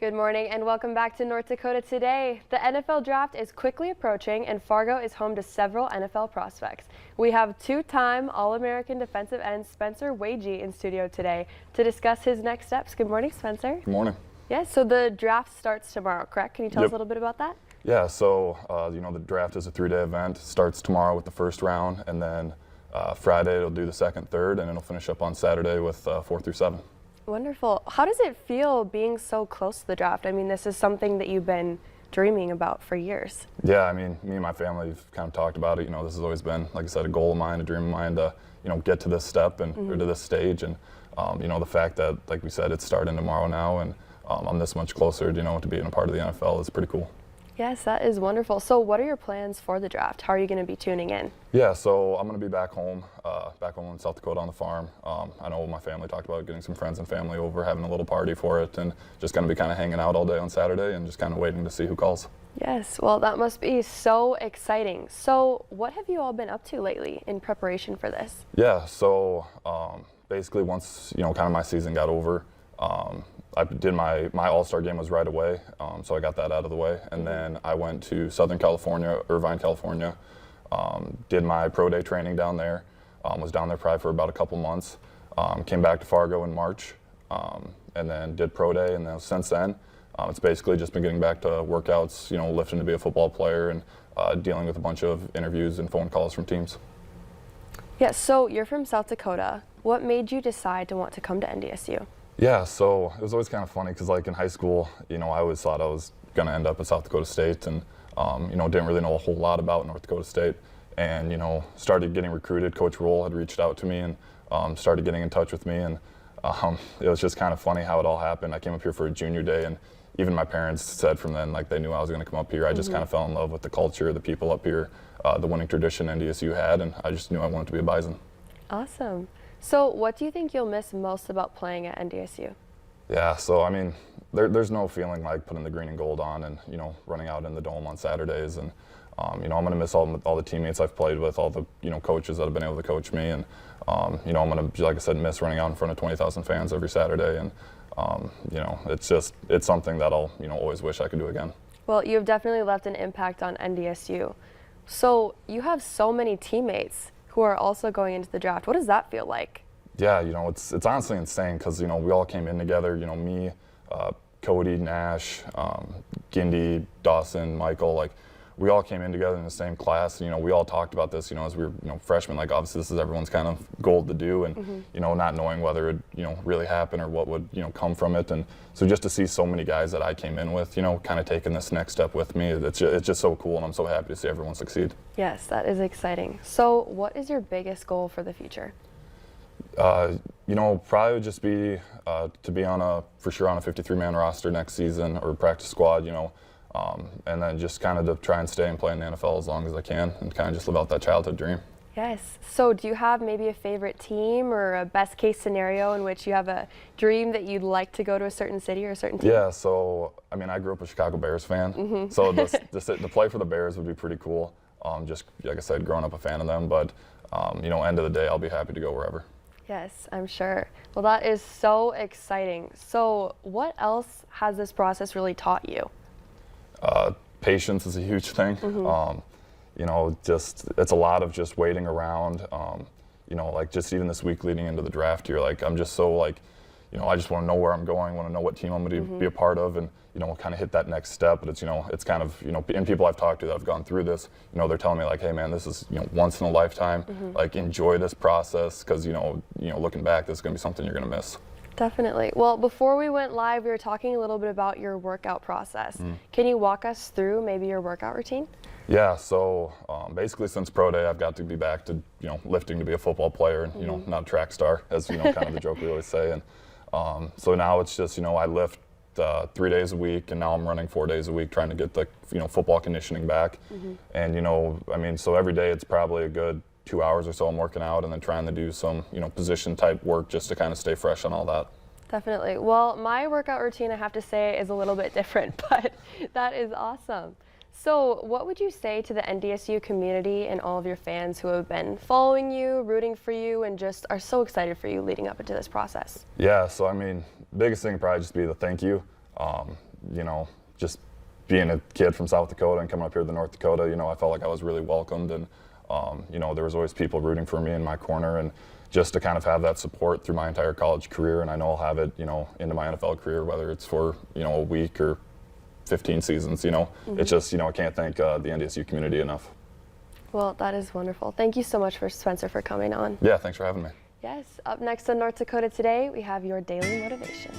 Good morning and welcome back to North Dakota Today. The NFL draft is quickly approaching and Fargo is home to several NFL prospects. We have two-time All-American defensive end Spencer Waege in studio today to discuss his next steps. Good morning, Spencer. Good morning. Yes, so the draft starts tomorrow, correct? Can you tell us a little bit about that? Yeah, so the draft is a 3-day event. Starts tomorrow with the first round, and then Friday it'll do the second, third, and it'll finish up on Saturday with 4 through 7. Wonderful. How does it feel being so close to the draft? I mean, this is something that you've been dreaming about for years. Yeah, I mean, me and my family have kind of talked about it. You know, this has always been, like I said, a goal of mine, a dream of mine to, get to this step and or to this stage. And, the fact that, like we said, it's starting tomorrow now and I'm this much closer, to being a part of the NFL is pretty cool. Yes, that is wonderful. So what are your plans for the draft? How are you going to be tuning in? Yeah, so I'm going to be back home in South Dakota on the farm. I know my family talked about getting some friends and family over, having a little party for it, and just going to be kind of hanging out all day on Saturday and just kind of waiting to see who calls. Yes, well, that must be so exciting. So what have you all been up to lately in preparation for this? Yeah, so basically once, kind of my season got over, I did my All-Star game was right away, so I got that out of the way. And then I went to Southern California, Irvine, California, did my pro day training down there, was down there probably for about a couple months, came back to Fargo in March, and then did pro day. And then since then, it's basically just been getting back to workouts, lifting to be a football player and dealing with a bunch of interviews and phone calls from teams. Yeah, so you're from South Dakota. What made you decide to want to come to NDSU? Yeah, so it was always kind of funny because like in high school, I always thought I was going to end up at South Dakota State and, didn't really know a whole lot about North Dakota State and, started getting recruited. Coach Roll had reached out to me and started getting in touch with me and it was just kind of funny how it all happened. I came up here for a junior day and even my parents said from then, like they knew I was going to come up here. I just kind of fell in love with the culture, the people up here, the winning tradition NDSU had, and I just knew I wanted to be a Bison. Awesome. So what do you think you'll miss most about playing at NDSU? Yeah, so I mean, there's no feeling like putting the green and gold on and, running out in the dome on Saturdays. And, I'm going to miss all the teammates I've played with, all the, coaches that have been able to coach me. And, I'm going to, like I said, miss running out in front of 20,000 fans every Saturday. And, it's something that I'll, always wish I could do again. Well, you have definitely left an impact on NDSU. So you have so many teammates who are also going into the draft. What does that feel like? Yeah, it's honestly insane because, we all came in together, me, Cody, Nash, Gindy, Dawson, Michael, like we all came in together in the same class. We all talked about this, as we were, freshmen, like obviously this is everyone's kind of goal to do and, not knowing whether it, really happen or what would, come from it. And so just to see so many guys that I came in with, kind of taking this next step with me, it's just so cool and I'm so happy to see everyone succeed. Yes, that is exciting. So what is your biggest goal for the future? Probably would just be to be for sure on a 53-man roster next season or practice squad, and then just kind of to try and stay and play in the NFL as long as I can and kind of just live out that childhood dream. Yes. So do you have maybe a favorite team or a best case scenario in which you have a dream that you'd like to go to a certain city or a certain team? Yeah, so I mean, I grew up a Chicago Bears fan, so to play for the Bears would be pretty cool. Just like I said, growing up a fan of them, but end of the day, I'll be happy to go wherever. Yes, I'm sure. Well, that is so exciting. So what else has this process really taught you? Patience is a huge thing. It's a lot of just waiting around. Like just even this week leading into the draft here, like I'm just so like, I just want to know where I'm going, want to know what team I'm going to be a part of and, kind of hit that next step. But it's, it's kind of, and people I've talked to that have gone through this, they're telling me like, hey man, this is, once in a lifetime, like enjoy this process because, looking back, this is going to be something you're going to miss. Definitely. Well, before we went live, we were talking a little bit about your workout process. Can you walk us through maybe your workout routine? Yeah, so basically since pro day, I've got to be back to, lifting to be a football player and, not a track star, as, kind of the joke we always say. And so now it's just, I lift 3 days a week and now I'm running 4 days a week trying to get the, football conditioning back. And, so every day it's probably a good 2 hours or so I'm working out and then trying to do some, position type work just to kind of stay fresh on all that. Definitely. Well, my workout routine, I have to say, is a little bit different, but that is awesome. So what would you say to the NDSU community and all of your fans who have been following you, rooting for you, and just are so excited for you leading up into this process? Yeah, so I mean, biggest thing would probably just be the thank you. you know, just being a kid from South Dakota and coming up here to North Dakota, you know, I felt like I was really welcomed, and you know, there was always people rooting for me in my corner, and just to kind of have that support through my entire college career, and I know I'll have it, you know, into my NFL career, whether it's for, you know, a week or 15 seasons, you know. It's just, you know, I can't thank the NDSU community enough. Well, that is wonderful. Thank you so much, Spencer, for coming on. Yeah, thanks for having me. Yes, up next on North Dakota Today, we have your daily motivation.